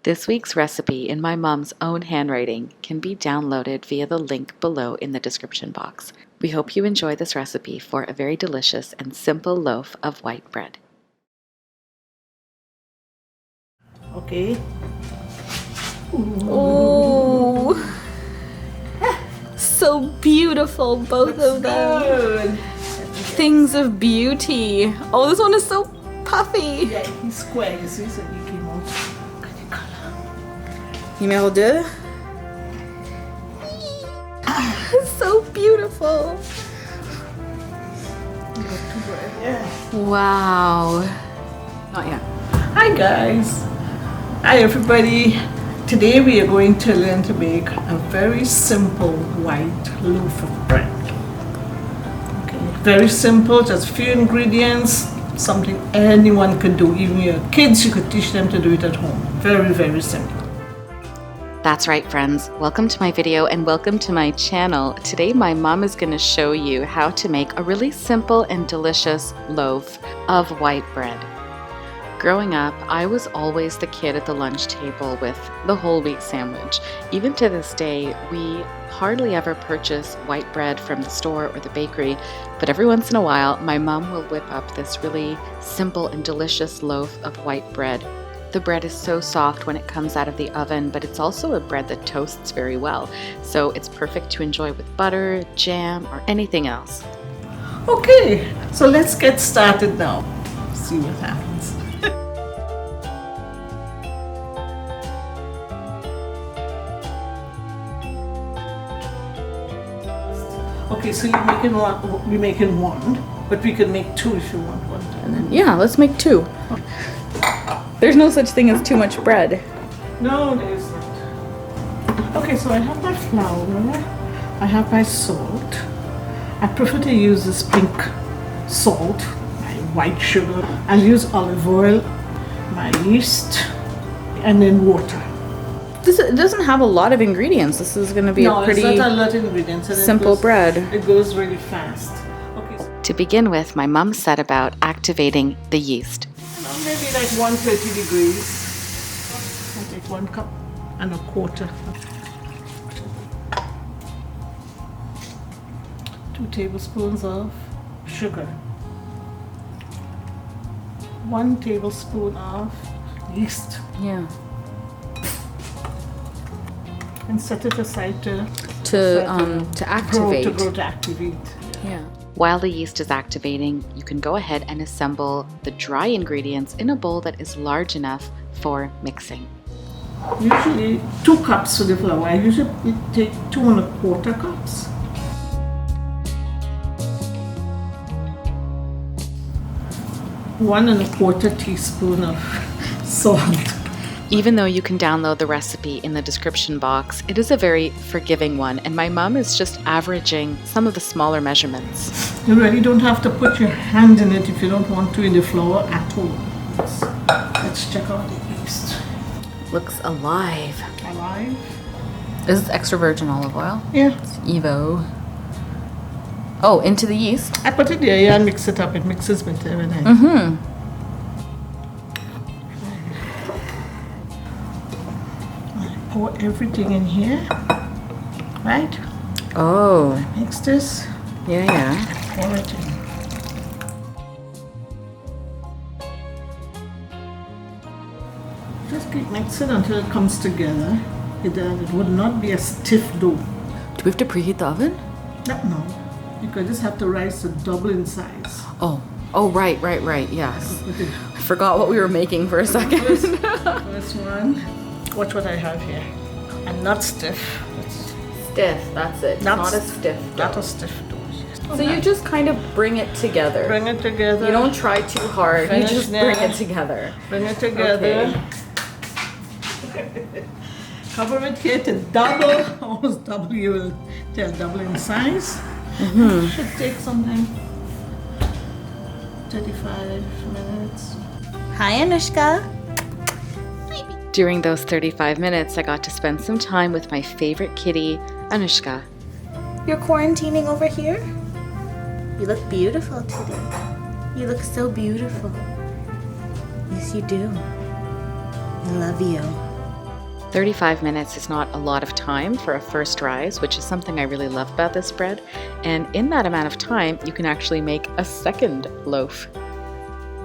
This week's recipe in my mom's own handwriting can be downloaded via the link below in the description box. We hope you enjoy this recipe for a very delicious and simple loaf of white bread. Okay. Ooh. So beautiful, both of them. Good. Things of beauty. Oh, this one is so puffy. Yeah, he's square, you see, so he came out. Look at the color. Numéro 2. So beautiful. You got two bread. Yeah. Wow. Not yet. Hi guys. Hi everybody. Today we are going to learn to make a very simple white loaf of bread. Okay. Very simple, just a few ingredients, something anyone could do. Even your kids, you could teach them to do it at home. Very, very simple. That's right, friends. Welcome to my video and welcome to my channel. Today my mom is going to show you how to make a really simple and delicious loaf of white bread. Growing up, I was always the kid at the lunch table with the whole wheat sandwich. Even to this day, we hardly ever purchase white bread from the store or the bakery, but every once in a while, my mom will whip up this really simple and delicious loaf of white bread. The bread is so soft when it comes out of the oven, but it's also a bread that toasts very well, so it's perfect to enjoy with butter, jam, or anything else. Okay, so let's get started now. See what happens. Okay, so we're making one, but we can make two if you want one. And then, yeah, let's make 2. There's no such thing as too much bread. No, there isn't. Okay, so I have my flour, I have my salt. I prefer to use this pink salt, my white sugar. I'll use olive oil, my yeast, and then water. It doesn't have a lot of ingredients. This is going to be a pretty it's not a lot of ingredients. And simple bread. It goes really fast. Okay, so To begin with, my mom set about activating the yeast. maybe like 130 degrees. I'll take 1 cup and a quarter. 2 tablespoons of sugar. 1 tablespoon of yeast. Yeah. And set it aside to activate. grow to activate. Yeah. While the yeast is activating, you can go ahead and assemble the dry ingredients in a bowl that is large enough for mixing. Usually 2 cups for the flour. I usually take 2 1/4 cups. One 1/4 teaspoon of salt. Even though you can download the recipe in the description box, it is a very forgiving one, and my mom is just averaging some of the smaller measurements. You really don't have to put your hand in it if you don't want to in the flour at all. Let's check out the yeast. Looks alive. Alive? Is this extra virgin olive oil? Yeah. It's Evo. Oh, into the yeast? I put it there, yeah, and mix it up. It mixes better when I... Mm-hmm. Pour everything in here, right? Oh. Mix this, Yeah. pour it in. Just keep mixing until it comes together. It would not be a stiff dough. Do we have to preheat the oven? No, you could just have to rise to double in size. Oh, right, yes. Put it I forgot what we were making for a second. first one. Watch what I have here. And not stiff. It's Stiff, that's it. It's Not not a st- stiff not dough. a stiff dough. So you just kind of bring it together. Bring it together. You don't try too hard. Finish you just there. bring it together. Bring it together. Cover it here to double, almost double. You will tell double in size. Should take something 35 minutes. Hi, Anushka. During those 35 minutes, I got to spend some time with my favorite kitty, Anushka. You're quarantining over here? You look beautiful today. You look so beautiful. Yes, you do. I love you. 35 minutes is not a lot of time for a first rise, which is something I really love about this bread. And in that amount of time, you can actually make a second loaf.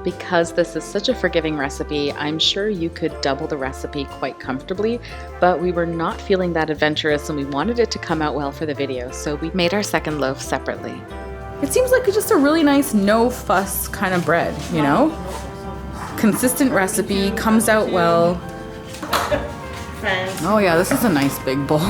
Because this is such a forgiving recipe, I'm sure you could double the recipe quite comfortably, but we were not feeling that adventurous and we wanted it to come out well for the video, so we made our second loaf separately. It seems like just a really nice, no fuss kind of bread, you know? Consistent recipe, comes out well. Oh yeah, this is a nice big bowl.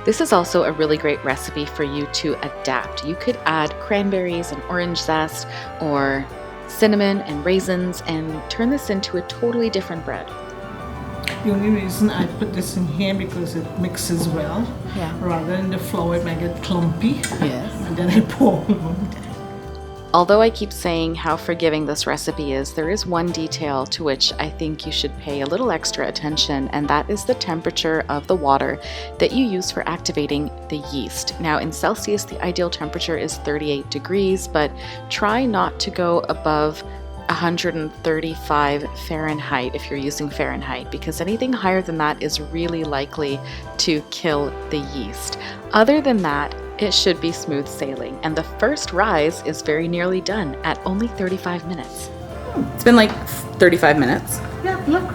This is also a really great recipe for you to adapt. You could add cranberries and orange zest or cinnamon and raisins and turn this into a totally different bread. The only reason I put this in here because it mixes well. Yeah. Rather than the flour, it might get clumpy. Yes. And then I pour on. Although I keep saying how forgiving this recipe is, there is one detail to which I think you should pay a little extra attention, and that is the temperature of the water that you use for activating the yeast. Now in Celsius, the ideal temperature is 38 degrees, but try not to go above 135 Fahrenheit if you're using Fahrenheit, because anything higher than that is really likely to kill the yeast. Other than that, it should be smooth sailing, and the first rise is very nearly done at only 35 minutes. It's been like 35 minutes. Yeah, look.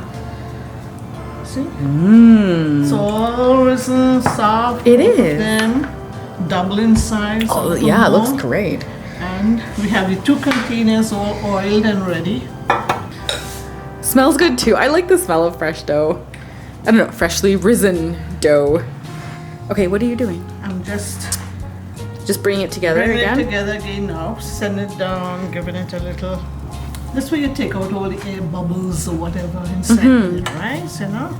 See? Mmm. It's all risen, soft. It both of is. them, double in size. Oh a little yeah, it more. looks great. And we have the 2 containers all oiled and ready. Smells good too. I like the smell of fresh dough. I don't know, freshly risen dough. Okay, what are you doing? I'm just Just bringing it together bringing again? it together again now. Send it down, giving it a little. This way you take out all the air bubbles or whatever inside the rice, you know.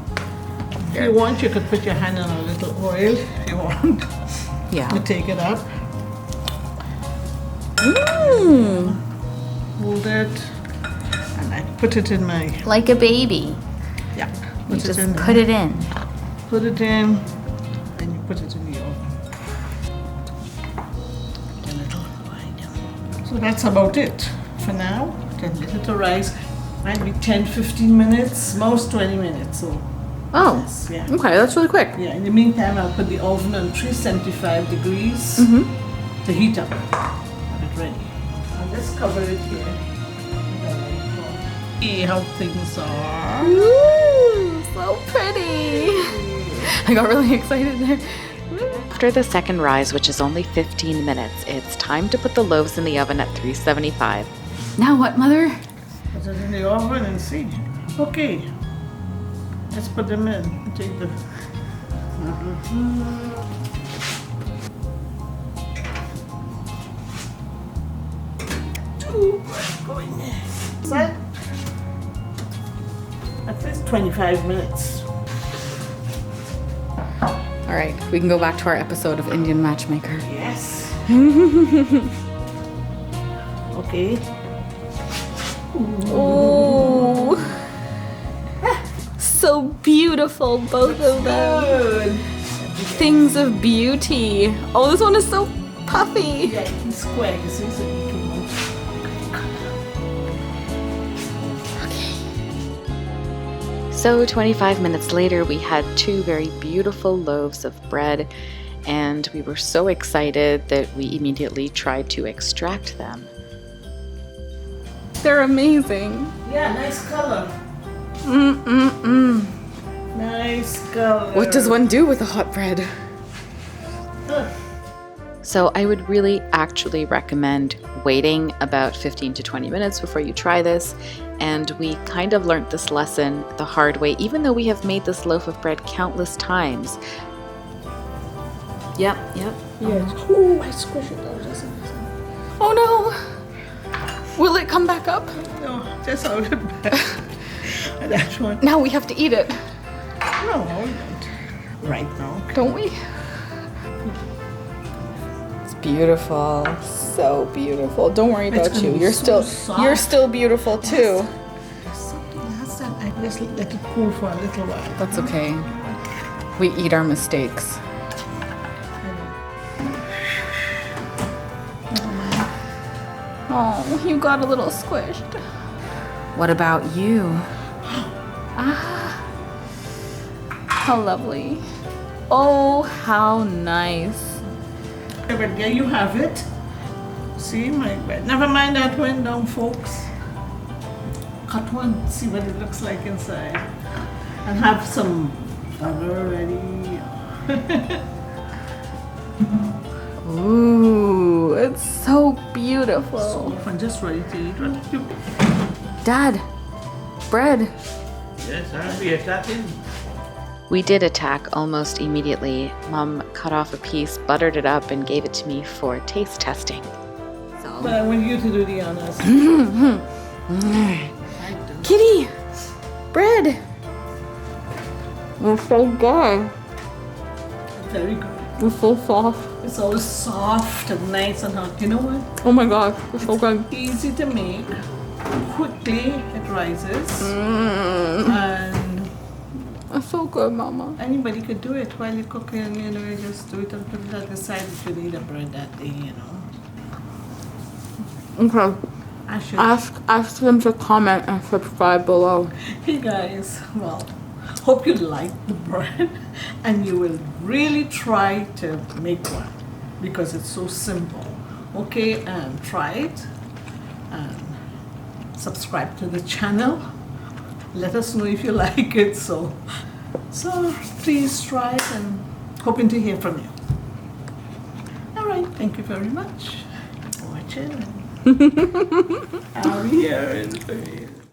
If you want, you could put your hand in a little oil if you want. Yeah. You take it up, Mmm. hold it, and I put it in my, Like a baby. yeah. You Put just in put it in. Put it in, and you put it in the oven. Put a little oil. So that's about it for now. Then let it rise. Might be 10-15 minutes, most 20 minutes. So Oh, yes, yeah. okay, that's really quick. Yeah, in the meantime, I'll put the oven on 375 degrees to heat up. Have it ready. I'll just cover it here. See how things are. Ooh, so pretty. I got really excited there. After the second rise, which is only 15 minutes, it's time to put the loaves in the oven at 375. Now what, Mother? Put it in the oven and see. Okay. Let's put them in. Take the. Two going there. Set. At least 25 minutes. All right, we can go back to our episode of Indian Matchmaker. Yes. Okay. Oh, so beautiful, both of them. Good. Things of beauty. Oh, this one is so puffy. Yeah, he's square. You see, so he can move. So 25 minutes later, we had 2 very beautiful loaves of bread, and we were so excited that we immediately tried to extract them. They're amazing. Yeah, nice color. Mm-mm-mm. Nice color. What does one do with a hot bread? So I would really actually recommend waiting about 15 to 20 minutes before you try this. And we kind of learned this lesson the hard way, even though we have made this loaf of bread countless times. Yep. Yes. Ooh, I squish it out just a Oh no. Will it come back up? No, just out of bed. That one. Now we have to eat it, No, we don't. Right now. don't we? It's beautiful. So beautiful. Don't worry It's about gonna you. be You're so you're soft. still beautiful too. There's something else that I just let it cool for a little while. That's okay. We eat our mistakes. Oh, you got a little squished. What about you? How lovely. Oh, how nice. Yeah, but there you have it. See my bread. Never mind that one down, folks. Cut one, see what it looks like inside. And have some butter ready. Ooh, it's so beautiful. Soft and just ready to eat. What do you... Dad, bread. Yes, I'll be attacking. We did attack almost immediately. Mom cut off a piece, buttered it up, and gave it to me for taste testing. But I want you to do the honors. Kitty, bread. It's so good. Very good. It's so soft. It's always soft and nice and hot. You know what? Oh my gosh, it's so good. Easy to make. Quickly it rises. And It's so good, Mama. anybody could do it while you're cooking. You know, you just do it and put it at the side if you need a bread that day, you know. Okay, I should. ask them to comment and subscribe below. Hey guys, well, hope you like the bread and you will really try to make one because it's so simple. Okay, and try it and subscribe to the channel. Let us know if you like it. So please try it and hoping to hear from you. All right, thank you very much for watching. I'll be here in the